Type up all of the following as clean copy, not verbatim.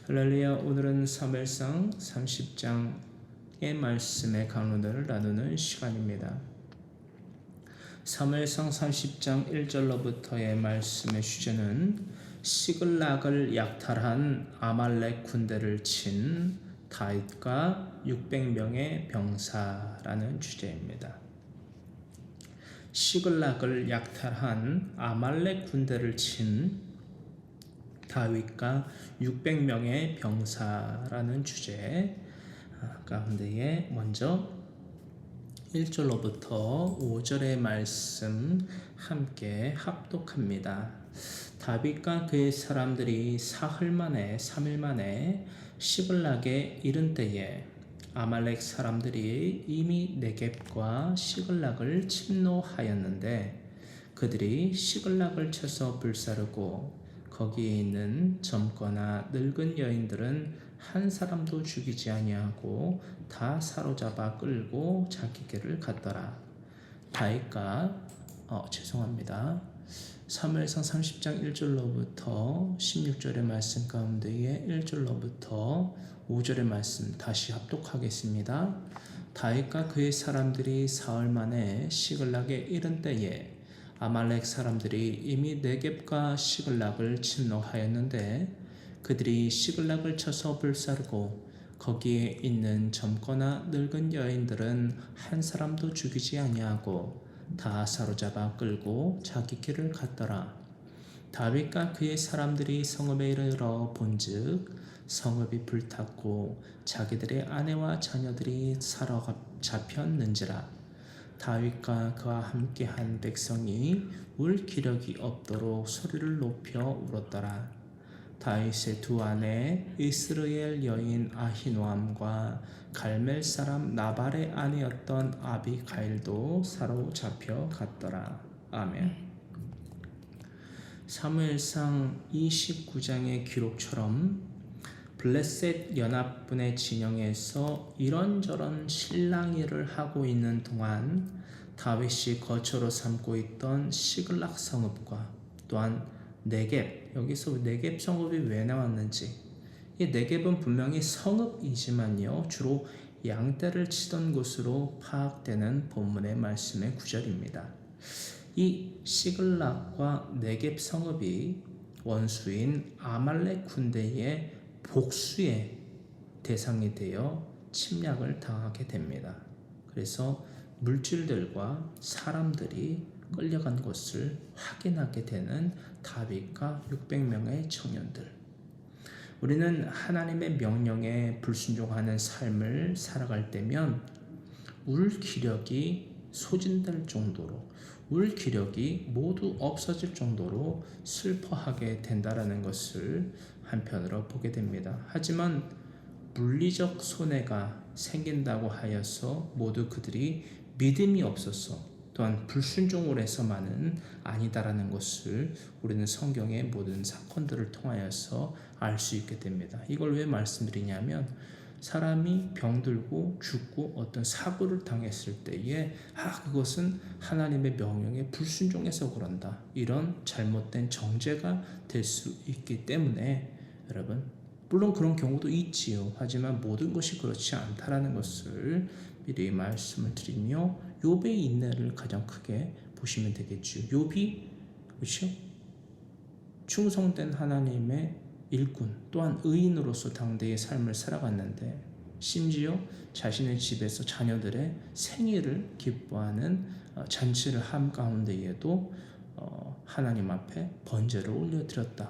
할렐루야. 오늘은 사무엘상 30장의 말씀의 강론들을 나누는 시간입니다. 사무엘상 30장 1절로부터의 말씀의 주제는 시글락을 약탈한 아말렉 군대를 친 다윗과 600명의 병사라는 주제입니다. 시글락을 약탈한 아말렉 군대를 친 다윗과 600명의 병사라는 주제 가운데에 먼저 1절로부터 5절의 말씀 함께 합독합니다. 다윗과 그의 사람들이 사흘 만에 3일 만에 시글락에 이른 때에 아말렉 사람들이 이미 네겝과 시글락을 침노하였는데 그들이 시글락을 쳐서 불사르고 거기에 있는 젊거나 늙은 여인들은 한 사람도 죽이지 아니하고 다 사로잡아 끌고 자기께를 갔더라. 다윗과 사무엘상 30장 1절로부터 16절의 말씀 가운데에 1절로부터 5절의 말씀 다시 합독하겠습니다. 다윗과 그의 사람들이 사흘 만에 시글락에 이른 때에 아말렉 사람들이 이미 네겝과 시글락을 침노하였는데 그들이 시글락을 쳐서 불사르고 거기에 있는 젊거나 늙은 여인들은 한 사람도 죽이지 아니하고 다 사로잡아 끌고 자기 길을 갔더라. 다윗과 그의 사람들이 성읍에 이르러 본즉 성읍이 불탔고 자기들의 아내와 자녀들이 사로잡혔는지라. 다윗과 그와 함께한 백성이 울 기력이 없도록 소리를 높여 울었더라. 다윗의 두 아내 이스라엘 여인 아히노암과 갈멜 사람 나발의 아내였던 아비가일도 사로잡혀 갔더라. 아멘. 사무엘상 29장의 기록처럼 블레셋 연합군의 진영에서 이런저런 실랑이를 하고 있는 동안 다윗이 거처로 삼고 있던 시글락 성읍과 또한 네겝, 여기서 네겝 성읍이 왜 나왔는지, 이 네겝은 분명히 성읍이지만요 주로 양떼를 치던 곳으로 파악되는 본문의 말씀의 구절입니다. 이 시글락과 네겝 성읍이 원수인 아말렉 군대의 복수의 대상이 되어 침략을 당하게 됩니다. 그래서 물질들과 사람들이 끌려간 것을 확인하게 되는 다윗과 600명의 청년들. 우리는 하나님의 명령에 불순종하는 삶을 살아갈 때면 울 기력이 소진될 정도로, 울 기력이 모두 없어질 정도로 슬퍼하게 된다라는 것을 한편으로 보게 됩니다. 하지만 물리적 손해가 생긴다고 하여서 모두 그들이 믿음이 없어서 또한 불순종을 해서만은 아니다라는 것을 우리는 성경의 모든 사건들을 통하여서 알 수 있게 됩니다. 이걸 왜 말씀드리냐면 사람이 병들고 죽고 어떤 사고를 당했을 때에 그것은 하나님의 명령에 불순종해서 그런다, 이런 잘못된 정죄가 될 수 있기 때문에 여러분, 물론 그런 경우도 있지요. 하지만 모든 것이 그렇지 않다라는 것을 미리 말씀을 드리며 욥의 인내를 가장 크게 보시면 되겠죠. 욥이 그렇죠? 충성된 하나님의 일꾼 또한 의인으로서 당대의 삶을 살아갔는데 심지어 자신의 집에서 자녀들의 생일을 기뻐하는 잔치를 한 가운데에도 하나님 앞에 번제를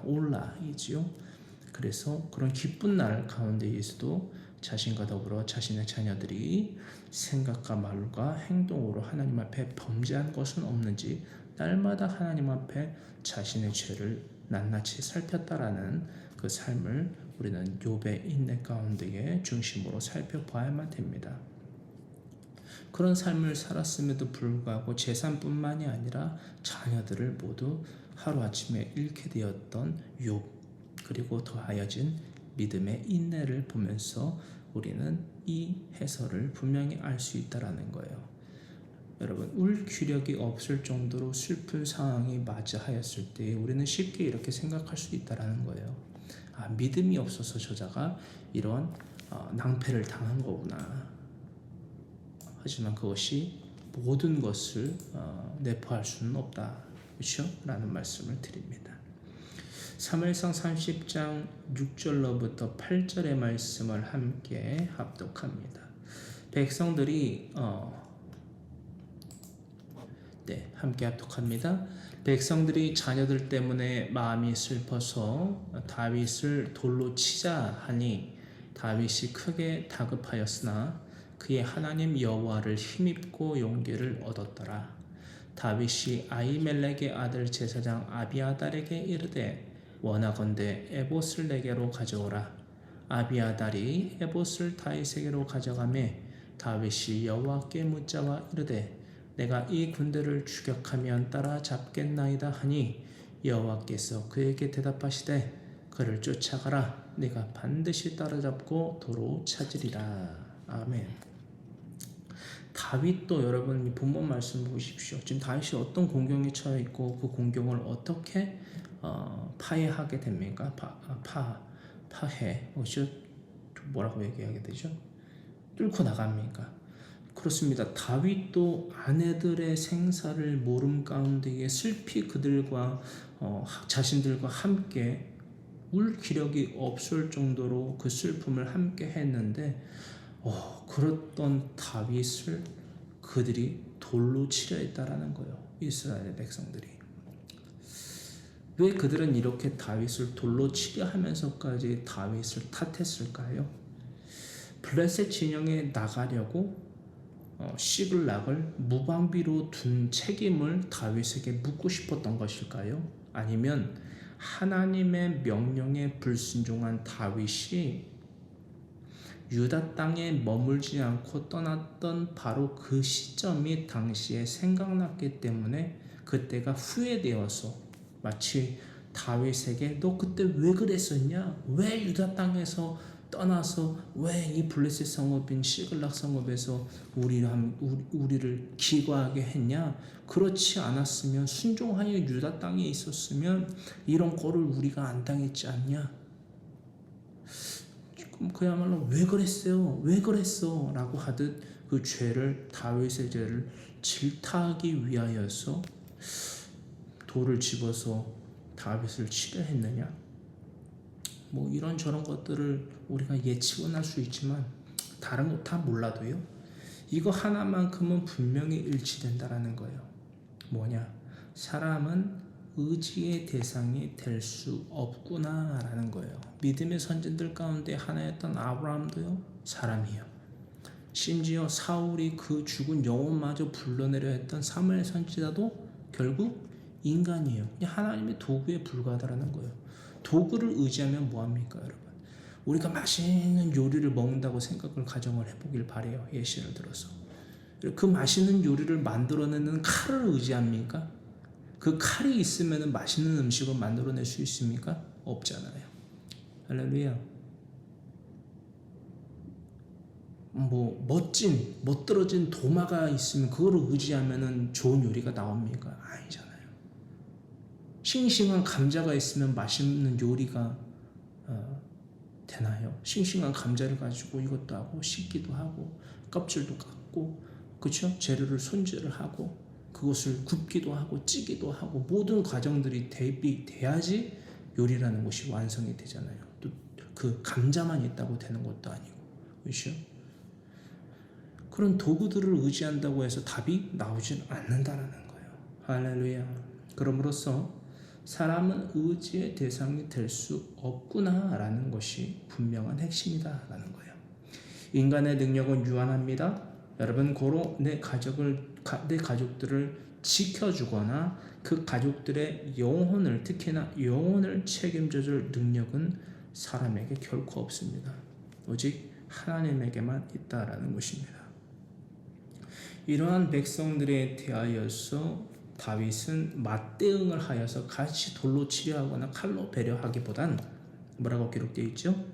올라이지요. 그래서 그런 기쁜 날 가운데에서도 자신과 더불어 자신의 자녀들이 생각과 말과 행동으로 하나님 앞에 범죄한 것은 없는지 날마다 하나님 앞에 자신의 죄를 낱낱이 살폈다라는 그 삶을 우리는 욥의 인내 가운데에 중심으로 살펴봐야만 됩니다. 그런 삶을 살았음에도 불구하고 재산뿐만이 아니라 자녀들을 모두 하루아침에 잃게 되었던 욥, 그리고 더하여진 믿음의 인내를 보면서 우리는 이 해설을 분명히 알 수 있다는 거예요. 여러분, 울 기력이 없을 정도로 슬픈 상황이 맞이하였을 때 우리는 쉽게 이렇게 생각할 수 있다는 거예요. 믿음이 없어서 저자가 이런 낭패를 당한 거구나. 하지만 그것이 모든 것을 내포할 수는 없다. 그렇죠? 라는 말씀을 드립니다. 사무엘상 30장 6절로부터 8절의 말씀을 함께 합독합니다. 백성들이 함께 합독합니다. 백성들이 자녀들 때문에 마음이 슬퍼서 다윗을 돌로 치자 하니 다윗이 크게 다급하였으나 그의 하나님 여호와를 힘입고 용기를 얻었더라. 다윗이 아히멜렉의 아들 제사장 아비아달에게 이르되 원하건대 에봇을 내게로 가져오라. 아비아달이 에봇을 다윗에게로 가져가매 다윗이 여호와께 묻자와 이르되 내가 이 군대를 추격하면 따라잡겠나이다 하니 여호와께서 그에게 대답하시되 그를 쫓아가라. 네가 반드시 따라잡고 도로 찾으리라. 아멘. 다윗도 여러분 이 본문 말씀 보십시오. 지금 다윗이 어떤 공경에 처해 있고 그 공경을 어떻게 파해하게 됩니까? 파해. 뭐라고 얘기하게 되죠? 뚫고 나갑니까? 그렇습니다. 다윗도 아내들의 생사를 모름 가운데에 슬피 그들과 자신들과 함께 울 기력이 없을 정도로 그 슬픔을 함께 했는데 그랬던 다윗을 그들이 돌로 치려 했다라는 거예요. 이스라엘 백성들이. 왜 그들은 이렇게 다윗을 돌로 치려 하면서까지 다윗을 탓했을까요? 블레셋 진영에 나가려고 시글락을 무방비로 둔 책임을 다윗에게 묻고 싶었던 것일까요? 아니면 하나님의 명령에 불순종한 다윗이 유다 땅에 머물지 않고 떠났던 바로 그 시점이 당시에 생각났기 때문에 그때가 후회되어서 마치 다윗에게 너 그때 왜 그랬었냐? 왜 유다 땅에서 떠나서 왜 이 블레셋 성읍인 시글락 성읍에서 우리를 기거하게 했냐? 그렇지 않았으면 순종하여 유다 땅에 있었으면 이런 꼴을 우리가 안 당했지 않냐? 그야말로 왜 그랬어요? 왜 그랬어? 라고 하듯 그 죄를 다윗의 죄를 질타하기 위하여서 돌을 집어서 다윗을 치려 했느냐? 뭐 이런저런 것들을 우리가 예측은 할 수 있지만 다른 거 다 몰라도요. 이거 하나만큼은 분명히 일치된다라는 거예요. 뭐냐? 사람은 의지의 대상이 될 수 없구나라는 거예요. 믿음의 선진들 가운데 하나였던 아브라함도요, 사람이요. 심지어 사울이 그 죽은 영혼마저 불러내려 했던 사무엘 선지자도 결국 인간이에요. 그냥 하나님의 도구에 불과하다라는 거예요. 도구를 의지하면 뭐합니까, 여러분? 우리가 맛있는 요리를 먹는다고 생각을 가정을 해보길 바래요. 예시를 들어서. 그 맛있는 요리를 만들어내는 칼을 의지합니까? 그 칼이 있으면 맛있는 음식을 만들어낼 수 있습니까? 없잖아요. 할렐루야. 멋들어진 도마가 있으면 그거를 의지하면 좋은 요리가 나옵니까? 아니잖아요. 싱싱한 감자가 있으면 맛있는 요리가 되나요? 싱싱한 감자를 가지고 이것도 하고 씻기도 하고 껍질도 깎고 그렇죠? 재료를 손질을 하고 그것을 굽기도 하고 찌기도 하고 모든 과정들이 대비돼야지 요리라는 것이 완성이 되잖아요. 또 그 감자만 있다고 되는 것도 아니고 그렇죠? 그런 도구들을 의지한다고 해서 답이 나오진 않는다라는 거예요. 할렐루야. 그럼으로써 사람은 의지의 대상이 될 수 없구나라는 것이 분명한 핵심이다라는 거예요. 인간의 능력은 유한합니다. 여러분 고로 내 가족들을 지켜주거나 그 가족들의 영혼을 특히나 영혼을 책임져줄 능력은 사람에게 결코 없습니다. 오직 하나님에게만 있다라는 것입니다. 이러한 백성들에 대하여서 다윗은 맞대응을 하여서 같이 돌로 치려하거나 칼로 배려하기보단 뭐라고 기록되어 있죠?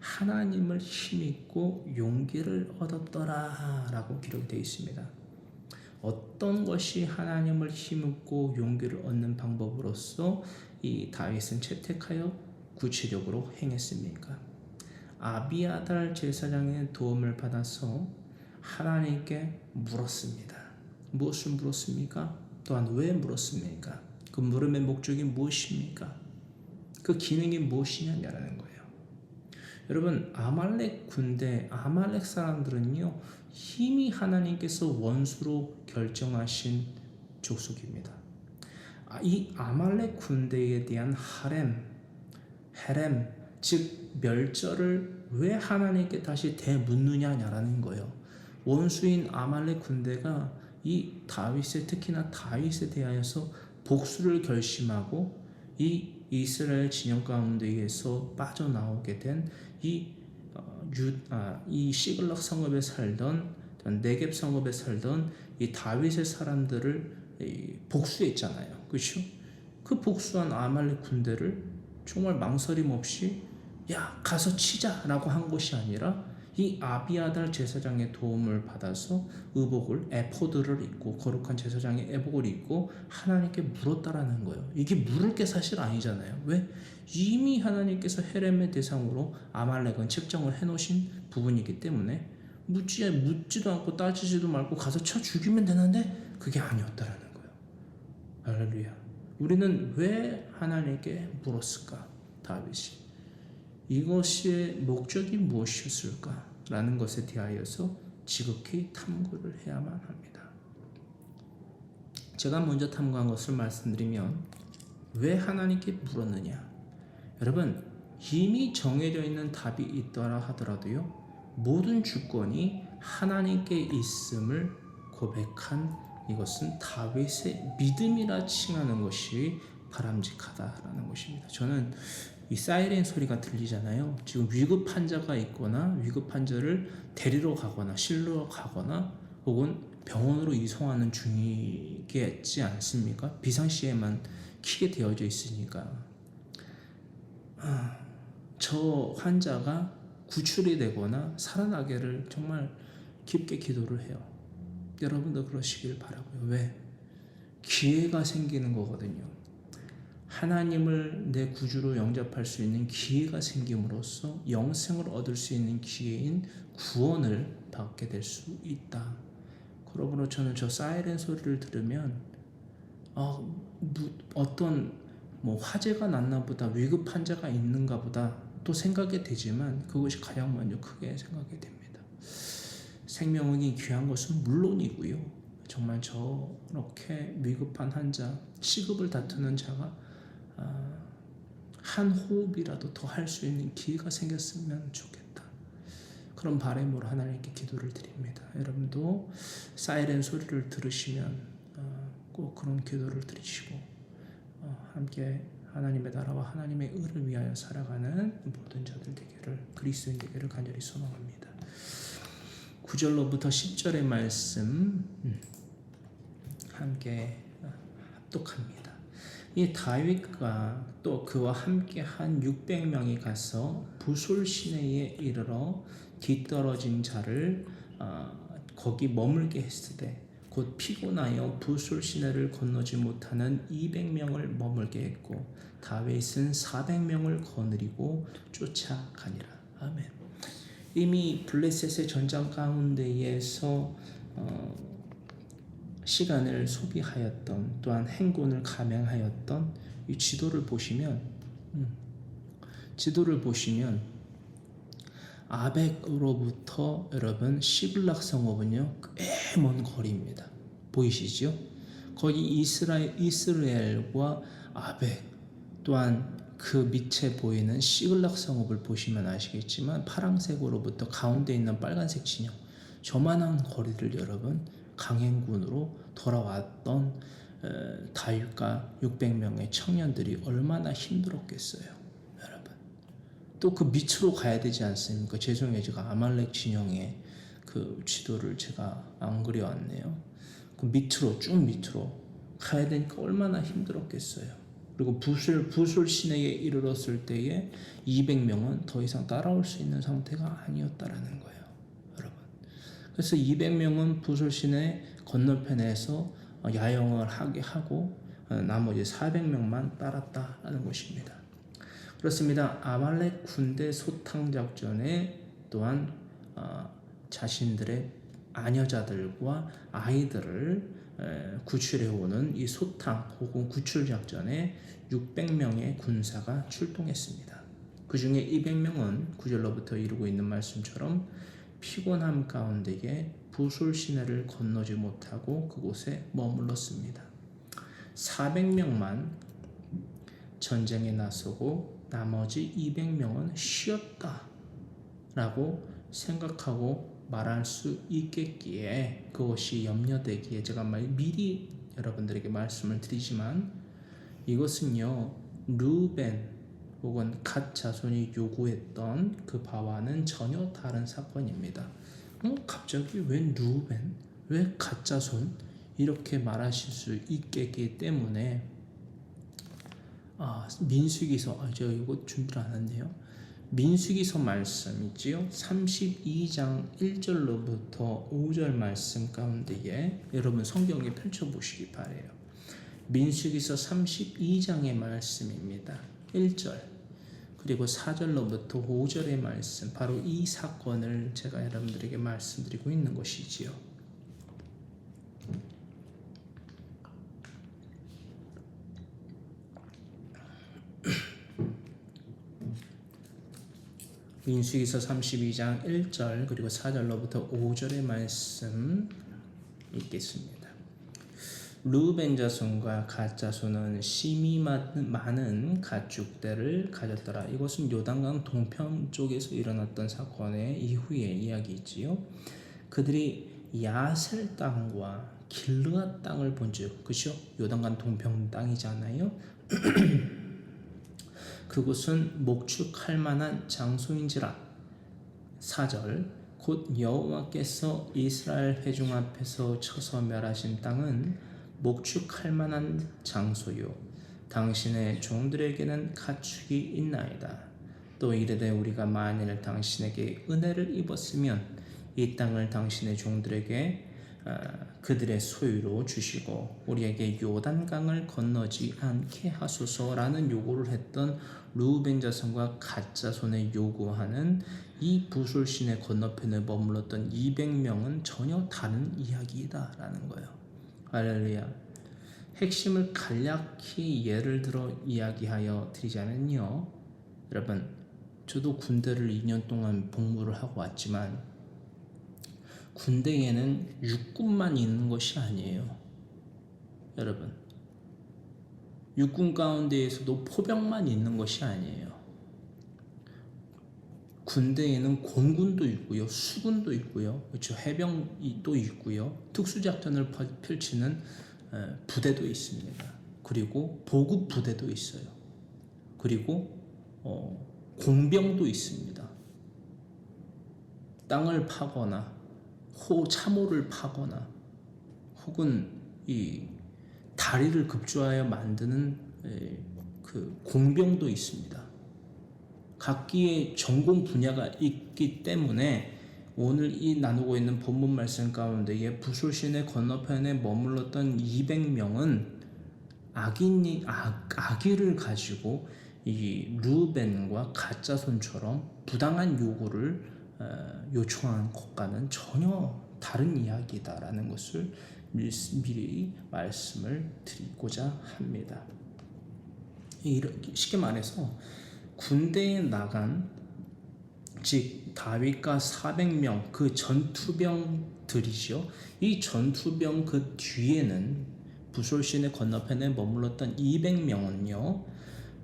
하나님을 힘입고 용기를 얻었더라 라고 기록되어 있습니다. 어떤 것이 하나님을 힘입고 용기를 얻는 방법으로서 이 다윗은 채택하여 구체적으로 행했습니까? 아비아달 제사장의 도움을 받아서 하나님께 물었습니다. 무엇을 물었습니까? 또한 왜 물었습니까? 그 물음의 목적이 무엇입니까? 그 기능이 무엇이냐라는 거예요. 여러분, 아말렉 군대, 아말렉 사람들은요, 이미 하나님께서 원수로 결정하신 족속입니다. 이 아말렉 군대에 대한 헤렘, 즉 멸절을 왜 하나님께 다시 되묻느냐라는 거예요. 원수인 아말렉 군대가 이 다윗에, 특히나 다윗에 대하여서 복수를 결심하고 이 이스라엘 진영 가운데에서 빠져나오게 된 이 시글락 성읍에 살던, 네겝 성읍에 살던 이 다윗의 사람들을 복수했잖아요. 그렇죠? 그 복수한 아말렉 군대를 정말 망설임 없이 야, 가서 치자라고 한 것이 아니라 이 아비아달 제사장의 도움을 받아서 의복을, 에포드를 입고, 거룩한 제사장의 에복을 입고 하나님께 물었다라는 거예요. 이게 물을 게 사실 아니잖아요. 왜? 이미 하나님께서 헤렘의 대상으로 아말렉은 책정을 해놓으신 부분이기 때문에 묻지도 않고 따지지도 말고 가서 쳐 죽이면 되는데 그게 아니었다라는 거예요. 할렐루야. 우리는 왜 하나님께 물었을까? 다윗이. 이것의 목적이 무엇이었을까라는 것에 대하여서 지극히 탐구를 해야만 합니다. 제가 먼저 탐구한 것을 말씀드리면 왜 하나님께 물었느냐? 여러분, 이미 정해져 있는 답이 있더라 하더라도요, 모든 주권이 하나님께 있음을 고백한 이것은 다윗의 믿음이라 칭하는 것이 바람직하다라는 것입니다. 저는 이 사이렌 소리가 들리잖아요. 지금 위급한 자가 있거나 위급한 자를 데리러 가거나 실러 가거나 혹은 병원으로 이송하는 중이겠지 않습니까? 비상시에만 켜게 되어져 있으니까 저 환자가 구출이 되거나 살아나기를 정말 깊게 기도를 해요. 여러분도 그러시길 바라고요. 왜? 기회가 생기는 거거든요. 하나님을 내 구주로 영접할 수 있는 기회가 생김으로써 영생을 얻을 수 있는 기회인 구원을 받게 될 수 있다. 그러므로 저는 저 사이렌 소리를 들으면 어떤 화재가 났나 보다, 위급한 자가 있는가 보다 또 생각이 되지만 그것이 가장 먼저 크게 생각이 됩니다. 생명이 귀한 것은 물론이고요. 정말 저렇게 위급한 환자, 시급을 다투는 자가 한 호흡이라도 더 할 수 있는 기회가 생겼으면 좋겠다. 그런 바람으로 하나님께 기도를 드립니다. 여러분도 사이렌 소리를 들으시면 꼭 그런 기도를 드리시고 함께 하나님의 나라와 하나님의 의를 위하여 살아가는 모든 자들 되기를, 그리스도인 되기를 간절히 소망합니다. 9절로부터 10절의 말씀 함께 합독합니다. 이 다윗과 또 그와 함께한 600명이 가서 부솔 시내에 이르러 뒤떨어진 자를 거기 머물게 했을 때 곧 피곤하여 부솔 시내를 건너지 못하는 200명을 머물게 했고 다윗은 400명을 거느리고 쫓아가니라. 아멘. 이미 블레셋의 전장 가운데에서 시간을 소비하였던, 또한 행군을 감행하였던 이 지도를 보시면 아벡으로부터 여러분 시글락 성읍은요 꽤 먼 거리입니다. 보이시죠? 거기 이스라엘과 아벡, 또한 그 밑에 보이는 시글락 성읍을 보시면 아시겠지만 파란색으로부터 가운데 있는 빨간색 진영, 저만한 거리를 여러분 강행군으로 돌아왔던 다윗과 600명의 청년들이 얼마나 힘들었겠어요. 또 그 밑으로 가야 되지 않습니까? 죄송해요. 제가 아말렉 진영의 그 지도를 제가 안 그려왔네요. 그 쭉 밑으로 가야 되니까 얼마나 힘들었겠어요. 그리고 부솔 시내에 이르렀을 때에 200명은 더 이상 따라올 수 있는 상태가 아니었다라는 거예요. 여러분. 그래서 200명은 부솔 시내 건너편에서 야영을 하게 하고 나머지 400명만 따랐다라는 것입니다. 그렇습니다. 아말렉 군대 소탕 작전에 또한 자신들의 아녀자들과 아이들을 구출해 오는 이 소탕 혹은 구출 작전에 600명의 군사가 출동했습니다. 그 중에 200명은 9절로부터 이루고 있는 말씀처럼 피곤함 가운데에 부솔 시내를 건너지 못하고 그곳에 머물렀습니다. 400명만 전쟁에 나서고 나머지 200명은 쉬었다라고 생각하고 말할 수 있겠기에 그것이 염려되기에 제가 미리 여러분들에게 말씀을 드리지만 이것은요 르우벤 혹은 갓 자손이 요구했던 그 바와는 전혀 다른 사건입니다. 갑자기 왜 르우벤, 왜 갓 자손 이렇게 말하실 수 있겠기 때문에 민수기서 제가 이거 준비를 안 했네요. 민수기서 말씀 있지요. 32장 1절로부터 5절 말씀 가운데에 여러분 성경에 펼쳐보시기 바래요. 민수기서 32장의 말씀입니다. 1절 그리고 4절로부터 5절의 말씀, 바로 이 사건을 제가 여러분들에게 말씀드리고 있는 것이지요. 민수기서 32장 1절 그리고 4절로부터 5절의 말씀 읽겠습니다. 르우벤 자손과 갓 자손은 심이 많은 가축들을 가졌더라. 이것은 요단강 동편 쪽에서 일어났던 사건의 이후의 이야기이지요. 그들이 야셀 땅과 길르앗 땅을 본즉, 그죠? 요단강 동편 땅이잖아요. 그곳은 목축할 만한 장소인지라. 4절 곧 여호와께서 이스라엘 회중 앞에서 쳐서 멸하신 땅은 목축할 만한 장소요 당신의 종들에게는 가축이 있나이다. 또 이르되 우리가 만일 당신에게 은혜를 입었으면 이 땅을 당신의 종들에게 그들의 소유로 주시고 우리에게 요단강을 건너지 않게 하소서라는 요구를 했던 르우벤 자손과 갓 자손의 요구하는 이 부솔 시내 건너편에 머물렀던 200명은 전혀 다른 이야기다라는 거예요. 할렐루야. 핵심을 간략히 예를 들어 이야기하여 드리자면요, 여러분 저도 군대를 2년 동안 복무를 하고 왔지만 군대에는 육군만 있는 것이 아니에요. 여러분 육군 가운데에서도 포병만 있는 것이 아니에요. 군대에는 공군도 있고요, 수군도 있고요, 그렇죠? 해병도 있고요, 특수작전을 펼치는 부대도 있습니다. 그리고 보급 부대도 있어요. 그리고 공병도 있습니다. 땅을 파거나 참호를 파거나 혹은 이 다리를 급조하여 만드는 그 공병도 있습니다. 각기의 전공 분야가 있기 때문에 오늘 이 나누고 있는 본문 말씀 가운데에 부솔 시내 건너편에 머물렀던 200명은 악의를 가지고 이 르우벤과 갓 자손처럼 부당한 요구를 요청한 것과는 전혀 다른 이야기다라는 것을 미리 말씀을 드리고자 합니다. 쉽게 말해서 군대에 나간 즉 다윗과 400명 그 전투병들이죠. 이 전투병 그 뒤에는 부솔 시내 건너편에 머물렀던 200명은요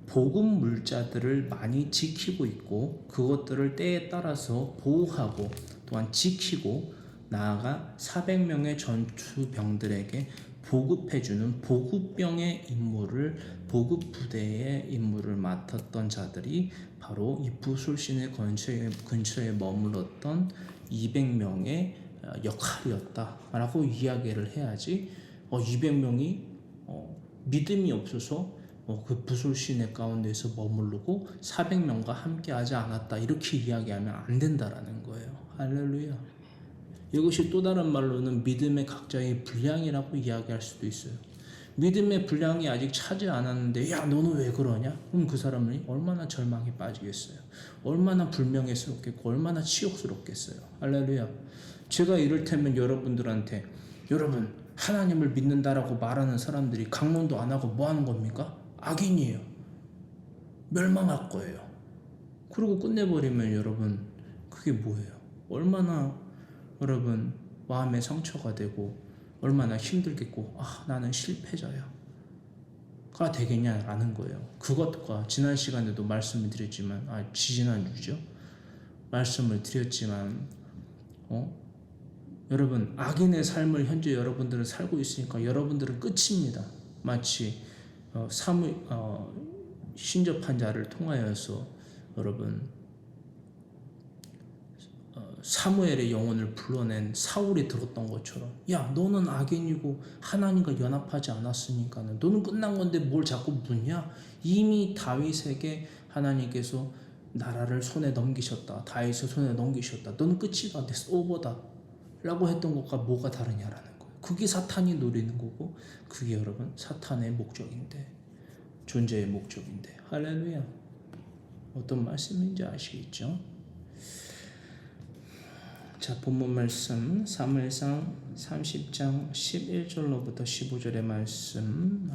보급 물자들을 많이 지키고 있고 그것들을 때에 따라서 보호하고 또한 지키고 나아가 400명의 전투병들에게 보급해주는 보급병의 임무를 보급 부대의 임무를 맡았던 자들이 바로 이 부솔 시내 근처에 머물렀던 200명의 역할이었다라고 이야기를 해야지 200명이 믿음이 없어서 그 부솔 시내 가운데서 머무르고 400명과 함께하지 않았다 이렇게 이야기하면 안 된다라는 거예요. 할렐루야. 이것이 또 다른 말로는 믿음의 각자의 분량이라고 이야기할 수도 있어요. 믿음의 분량이 아직 차지 않았는데 야 너는 왜 그러냐? 그럼 그 사람이 얼마나 절망에 빠지겠어요. 얼마나 불명예스럽겠고 얼마나 치욕스럽겠어요. 할렐루야. 제가 이를테면 여러분들한테 여러분 하나님을 믿는다라고 말하는 사람들이 강론도 안 하고 뭐 하는 겁니까? 악인이에요. 멸망할 거예요. 그러고 끝내버리면 여러분 그게 뭐예요? 얼마나 여러분 마음에 상처가 되고 얼마나 힘들겠고 나는 실패자야 가 되겠냐라는 거예요. 그것과 지난 시간에도 말씀을 드렸지만 지지난주죠. 말씀을 드렸지만 여러분 악인의 삶을 현재 여러분들은 살고 있으니까 여러분들은 끝입니다. 마치 신접한 자를 통하여서 여러분 사무엘의 영혼을 불러낸 사울이 들었던 것처럼 야 너는 악인이고 하나님과 연합하지 않았으니까 너는 끝난 건데 뭘 자꾸 묻냐. 이미 다윗에게 하나님께서 나라를 손에 넘기셨다. 다윗의 손에 넘기셨다. 너는 끝이다. 됐어. 오버다 라고 했던 것과 뭐가 다르냐라는 거예요. 그게 사탄이 노리는 거고 그게 여러분 사탄의 목적인데 존재의 목적인데 할렐루야. 어떤 말씀인지 아시겠죠? 자, 본문 말씀 사무엘상 30장 11절로부터 15절의 말씀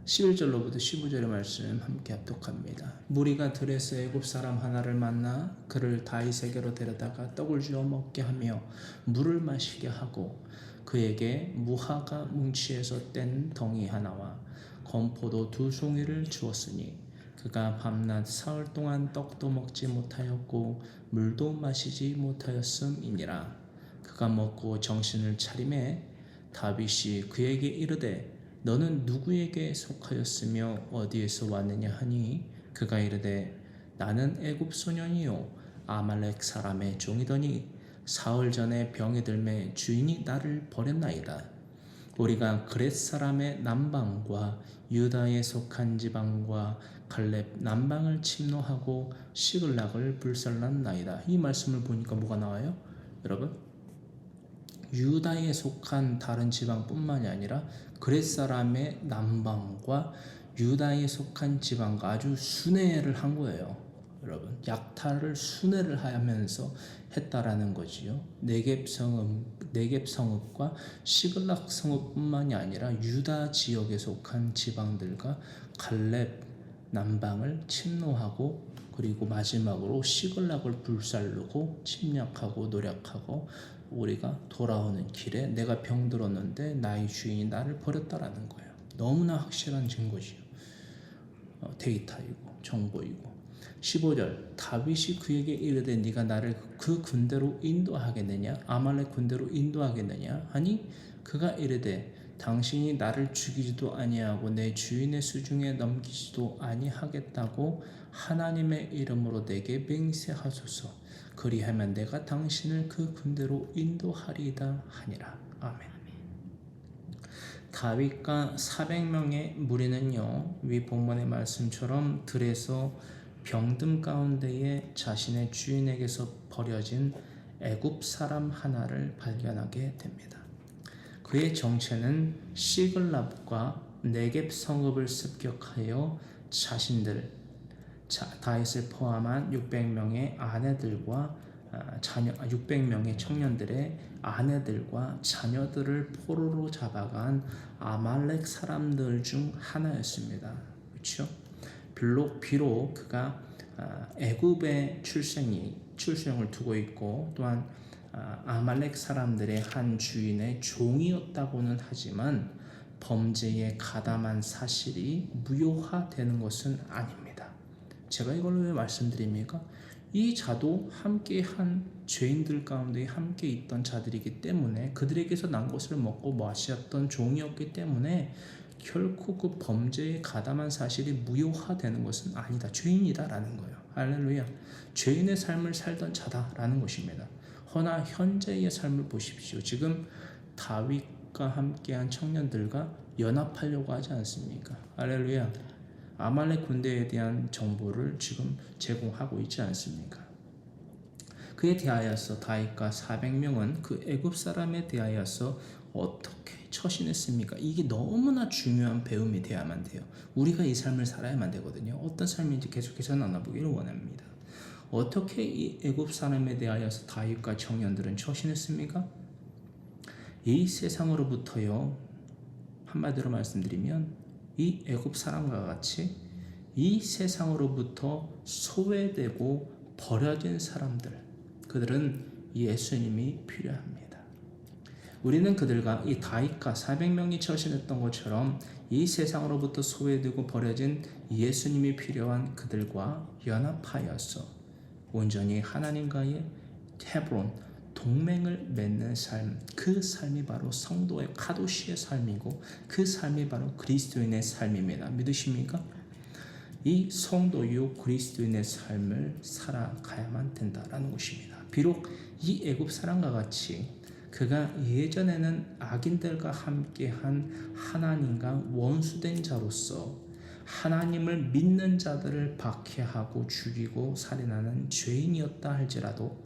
11절로부터 15절의 말씀 함께 합독합니다. 무리가 들에서 애굽 사람 하나를 만나 그를 다윗에게로 데려다가 떡을 주어 먹게 하며 물을 마시게 하고 그에게 무화과 뭉치에서 뗀 덩이 하나와 건포도 2송이를 주었으니 그가 밤낮 사흘 동안 떡도 먹지 못하였고 물도 마시지 못하였음이니라. 그가 먹고 정신을 차림에 다윗이 그에게 이르되 너는 누구에게 속하였으며 어디에서 왔느냐 하니 그가 이르되 나는 애굽 소년이요 아말렉 사람의 종이더니 사흘 전에 병이 들매 주인이 나를 버렸나이다. 우리가 그렛 사람의 남방과 유다에 속한 지방과 갈렙 남방을 침노하고 시글락을 불살랐나이다. 이 말씀을 보니까 뭐가 나와요? 여러분 유다에 속한 다른 지방뿐만이 아니라 그렛 사람의 남방과 유다에 속한 지방과 아주 순회를 한 거예요. 여러분 약탈을 순회를 하면서 했다라는 거지요. 네겝 성읍과 시글락 성읍뿐만이 아니라 유다 지역에 속한 지방들과 갈렙 남방을 침노하고 그리고 마지막으로 시글락을 불살르고 침략하고 노략하고 우리가 돌아오는 길에 내가 병들었는데 나의 주인이 나를 버렸다라는 거예요. 너무나 확실한 증거지요. 데이터이고 정보이고 15절 다윗이 그에게 이르되 네가 나를 그 군대로 인도하겠느냐 아말렉 군대로 인도하겠느냐 하니 그가 이르되 당신이 나를 죽이지도 아니하고 내 주인의 수중에 넘기지도 아니하겠다고 하나님의 이름으로 내게 맹세하소서. 그리하면 내가 당신을 그 군대로 인도하리이다 하니라. 아멘. 다윗과 400명의 무리는요 위 본문의 말씀처럼 들에서 병든 가운데에 자신의 주인에게서 버려진 애굽 사람 하나를 발견하게 됩니다. 그의 정체는 시글락과 네겝 성읍을 습격하여 자신들 다윗을 포함한 600명의 아내들과 600명의 청년들의 아내들과 자녀들을 포로로 잡아간 아말렉 사람들 중 하나였습니다. 그렇죠? 비록 그가 애굽의 출생을 두고 있고 또한 아말렉 사람들의 한 주인의 종이었다고는 하지만 범죄에 가담한 사실이 무효화되는 것은 아닙니다. 제가 이걸 왜 말씀드립니까? 이 자도 함께한 죄인들 가운데 함께 있던 자들이기 때문에 그들에게서 난 것을 먹고 마셨던 종이었기 때문에 결코 그 범죄에 가담한 사실이 무효화되는 것은 아니다. 죄인이다라는 거예요. 할렐루야. 죄인의 삶을 살던 자다라는 것입니다. 허나 현재의 삶을 보십시오. 지금 다윗과 함께한 청년들과 연합하려고 하지 않습니까? 할렐루야. 아말렉 군대에 대한 정보를 지금 제공하고 있지 않습니까? 그에 대하여서 다윗과 400명은 그 애굽 사람에 대하여서 어떻게 처신했습니까? 이게 너무나 중요한 배움이 되어야만 돼요. 우리가 이 삶을 살아야만 되거든요. 어떤 삶인지 계속해서 나눠보기를 원합니다. 어떻게 이 애굽 사람에 대하여서 다윗과 청년들은 처신했습니까? 이 세상으로부터요, 한마디로 말씀드리면 이 애굽 사람과 같이 이 세상으로부터 소외되고 버려진 사람들, 그들은 예수님이 필요합니다. 우리는 그들과 이 다윗과 400명이 처신했던 것처럼 이 세상으로부터 소외되고 버려진 예수님이 필요한 그들과 연합하여서 온전히 하나님과의 헤브론 동맹을 맺는 삶, 그 삶이 바로 성도의 카도시의 삶이고 그 삶이 바로 그리스도인의 삶입니다. 믿으십니까? 이 성도요 그리스도인의 삶을 살아가야만 된다라는 것입니다. 비록 이 애굽 사람과 같이 그가 예전에는 악인들과 함께한 하나님과 원수된 자로서 하나님을 믿는 자들을 박해하고 죽이고 살인하는 죄인이었다 할지라도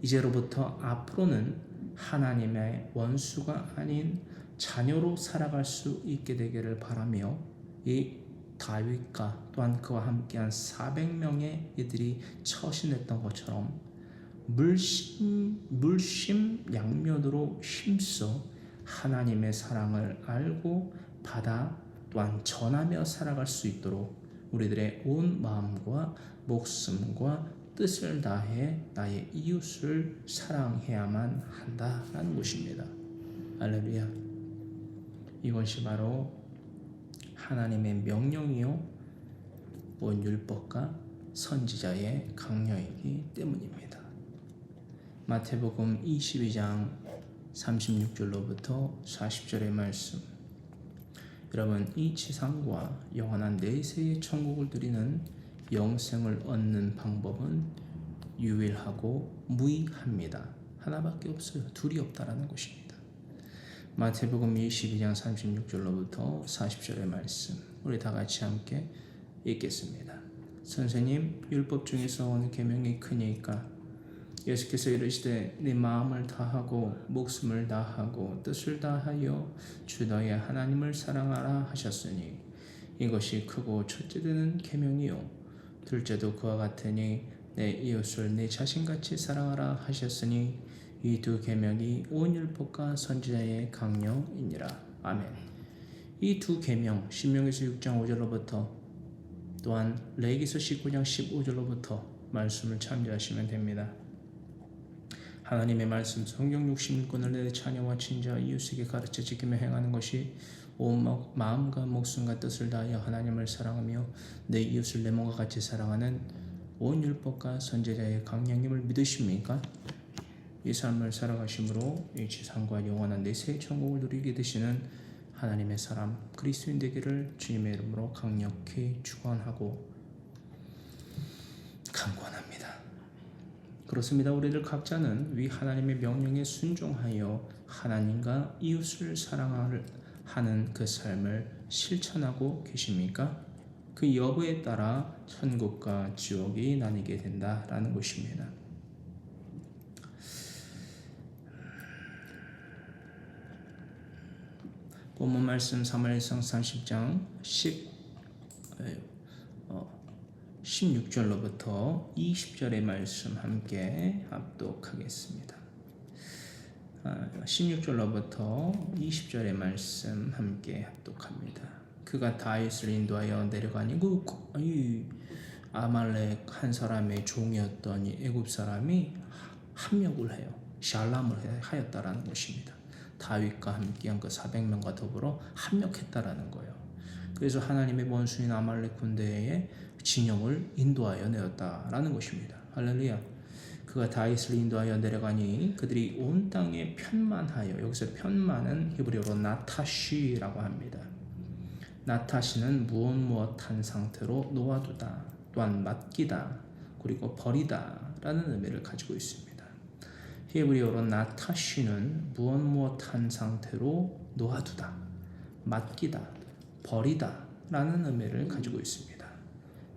이제로부터 앞으로는 하나님의 원수가 아닌 자녀로 살아갈 수 있게 되기를 바라며 이 다윗과 또한 그와 함께한 400명의 이들이 처신했던 것처럼 물심양면으로 힘써 하나님의 사랑을 알고 받아 또한 전하며 살아갈 수 있도록 우리들의 온 마음과 목숨과 뜻을 다해 나의 이웃을 사랑해야만 한다라는 것입니다. 할렐루야. 이것이 바로 하나님의 명령이요 온 율법과 선지자의 강령이기 때문입니다. 마태복음 22장 36절로부터 40절의 말씀. 여러분, 이 지상과 영원한 내세의 천국을 누리는 영생을 얻는 방법은 유일하고 무이합니다. 하나밖에 없어요. 둘이 없다라는 것입니다. 마태복음 22장 36절로부터 40절의 말씀, 우리 다 같이 함께 읽겠습니다. 선생님, 율법 중에서 어느 계명이 크니까? 예수께서 이르시되 네 마음을 다하고 목숨을 다하고 뜻을 다하여 주 너의 하나님을 사랑하라 하셨으니 이것이 크고 첫째 되는 계명이요 둘째도 그와 같으니 내 이웃을 내 자신같이 사랑하라 하셨으니 이 두 계명이 온 율법과 선지자의 강령이니라. 아멘. 이 두 계명, 신명기서 6장 5절로부터 또한 레위기서 19장 15절로부터 말씀을 참조하시면 됩니다. 하나님의 말씀, 성경 66권을 내 자녀와 친자 이웃에게 가르쳐 지키며 행하는 것이 온 마음과 목숨과 뜻을 다하여 하나님을 사랑하며 내 이웃을 내 몸과 같이 사랑하는 온 율법과 선지자의 강령임을 믿으십니까? 이 삶을 살아가심으로 이 지상과 영원한 내세의 천국을 누리게 되시는 하나님의 사람 그리스도인 되기를 주님의 이름으로 강력히 축원하고 강권합니다. 그렇습니다. 우리들 각자는 위 하나님의 명령에 순종하여 하나님과 이웃을 사랑하는 그 삶을 실천하고 계십니까? 그 여부에 따라 천국과 지옥이 나뉘게 된다라는 것입니다. 본문 말씀 사무엘상 30장 16절로부터 20절의 말씀 함께 합독하겠습니다. 16절로부터 20절의 말씀 함께 합독합니다. 그가 다윗을 인도하여 내려가니 아말렉 한 사람의 종이었던 이 애굽 사람이 합력을 해요. 샬람을 하였다라는 것입니다. 다윗과 함께한 그 400명과 더불어 합력했다라는 거예요. 그래서 하나님의 원수인 아말렉 군대의 진영을 인도하여 내었다라는 것입니다. 할렐루야. 그가 다윗을 인도하여 내려가니 그들이 온 땅에 편만하여, 여기서 편만은 히브리어로 나타시라고 합니다. 나타시는 무엇한 상태로 놓아두다, 또한 맡기다, 그리고 버리다 라는 의미를 가지고 있습니다. 히브리어로 나타시는 무엇한 상태로 놓아두다, 맡기다, 버리다 라는 의미를 가지고 있습니다.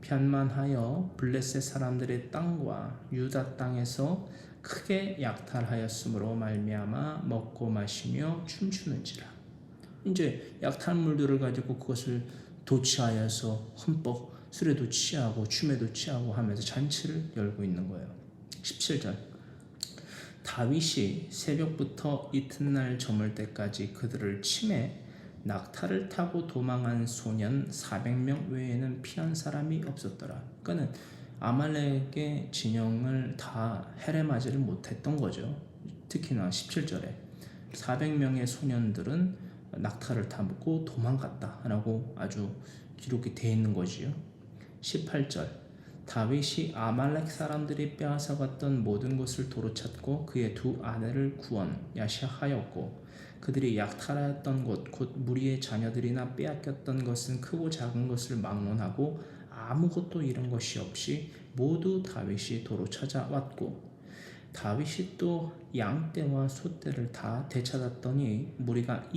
편만하여 블레셋 사람들의 땅과 유다 땅에서 크게 약탈하였으므로 말미암아 먹고 마시며 춤추는지라. 이제 약탈물들을 가지고 그것을 도취하여서 흠뻑 술에도 취하고 춤에도 취하고 하면서 잔치를 열고 있는 거예요. 17절. 다윗이 새벽부터 이튿날 저물 때까지 그들을 치매 낙타를 타고 도망한 소년 400명 외에는 피한 사람이 없었더라. 그러니까 아말렉의 진영을 다 해례맞이를 못했던 거죠. 특히나 17절에 400명의 소년들은 낙타를 타고 도망갔다라고 아주 기록이 되어 있는 거지요. 18절. 다윗이 아말렉 사람들이 빼앗아갔던 모든 것을 도로 찾고 그의 두 아내를 구원 야시하였고 그들이 약탈하였던 것 곧 무리의 자녀들이나 빼앗겼던 것은 크고 작은 것을 막론하고 아무것도 잃은 것이 없이 모두 다윗이 도로 찾아왔고 다윗이 또 양떼와 소떼를 다 되찾았더니 무리가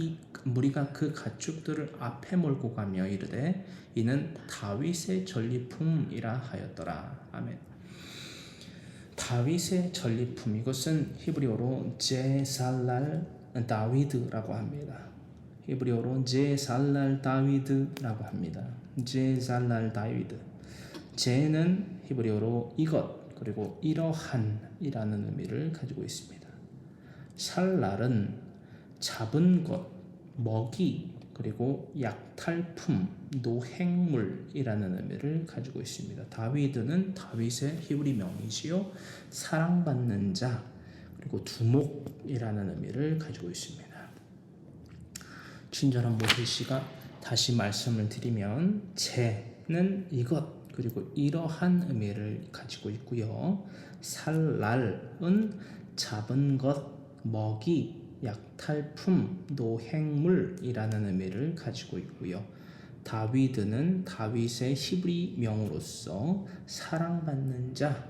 그 가축들을 앞에 몰고 가며 이르되 이는 다윗의 전리품이라 하였더라. 아멘. 다윗의 전리품, 이것은 히브리어로 제살랄 다위드라고 합니다. 히브리어로 제살랄 다위드라고 합니다. 제살랄 다위드. 제는 히브리어로 이것 그리고 이러한이라는 의미를 가지고 있습니다. 살랄은 잡은 것, 먹이, 그리고 약탈품, 노획물이라는 의미를 가지고 있습니다. 다윗은 다윗의 히브리 명이지요. 사랑받는 자, 그리고 두목이라는 의미를 가지고 있습니다. 친절한 모세씨가 다시 말씀을 드리면 제는 이것 그리고 이러한 의미를 가지고 있고요. 살랄은 잡은 것, 먹이, 약탈품, 노획물이라는 의미를 가지고 있고요. 다윗은 다윗의 히브리 명으로서 사랑받는 자,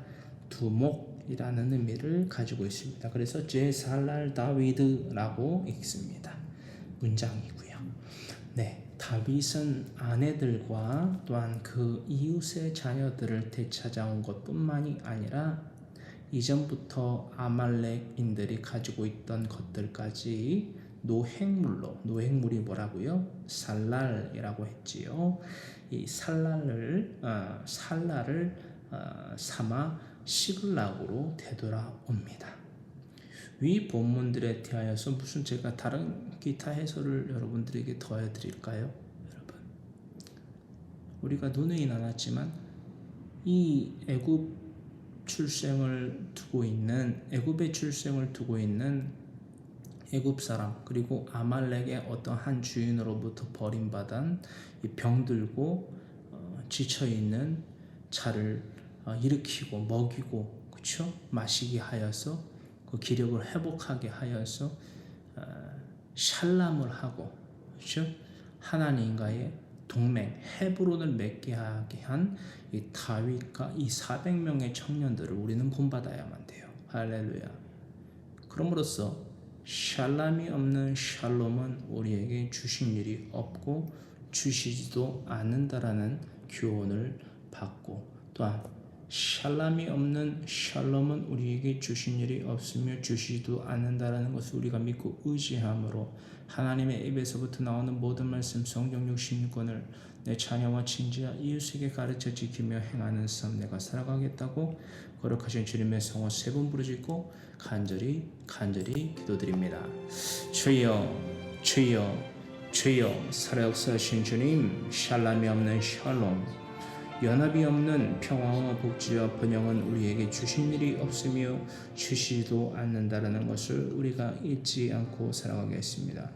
두목이라는 의미를 가지고 있습니다. 그래서 제살랄 다윗이라고 읽습니다. 문장이고요. 네. 다윗은 아내들과 또한 그 이웃의 자녀들을 되찾아온 것뿐만이 아니라 이전부터 아말렉인들이 가지고 있던 것들까지 노획물이 뭐라고요? 살랄이라고 했지요. 이 살랄을 삼아 시글락으로 되돌아옵니다. 위 본문들에 대하여서 무슨 제가 다른 기타 해설을 여러분들에게 더해드릴까요? 여러분, 우리가 눈에 나눴지만 이 애굽의 출생을 두고 있는 애굽 사람 그리고 아말렉의 어떤 한 주인으로부터 버림받은 이 병들고 지쳐 있는 자를 일으키고 먹이고 그렇죠? 마시게 하여서 그 기력을 회복하게 하여서 샬람을 하고 그렇죠? 하나님과의 동맹 헤브론을 맺게 하게 한 이 다윗과 이 400명의 청년들을 우리는 본받아야만 돼요. 할렐루야. 그럼으로써 샬람이 없는 샬롬은 우리에게 주신 일이 없고 주시지도 않는다라는 교훈을 받고 또한 샬람이 없는 샬롬은 우리에게 주신 일이 없으며 주시지도 않는다라는 것을 우리가 믿고 의지함으로 하나님의 입에서부터 나오는 모든 말씀 성경 66권을 내 자녀와 친지와 이웃에게 가르쳐 지키며 행하는 삶 내가 살아가겠다고 거룩하신 주님의 성호 세 번 부르짖고 간절히 기도드립니다. 주여 주여 주여 살아역사하신 주님, 샬람이 없는 샬롬, 연합이 없는 평화와 복지와 번영은 우리에게 주신 일이 없으며 주시지도 않는다라는 것을 우리가 잊지 않고 살아가겠습니다.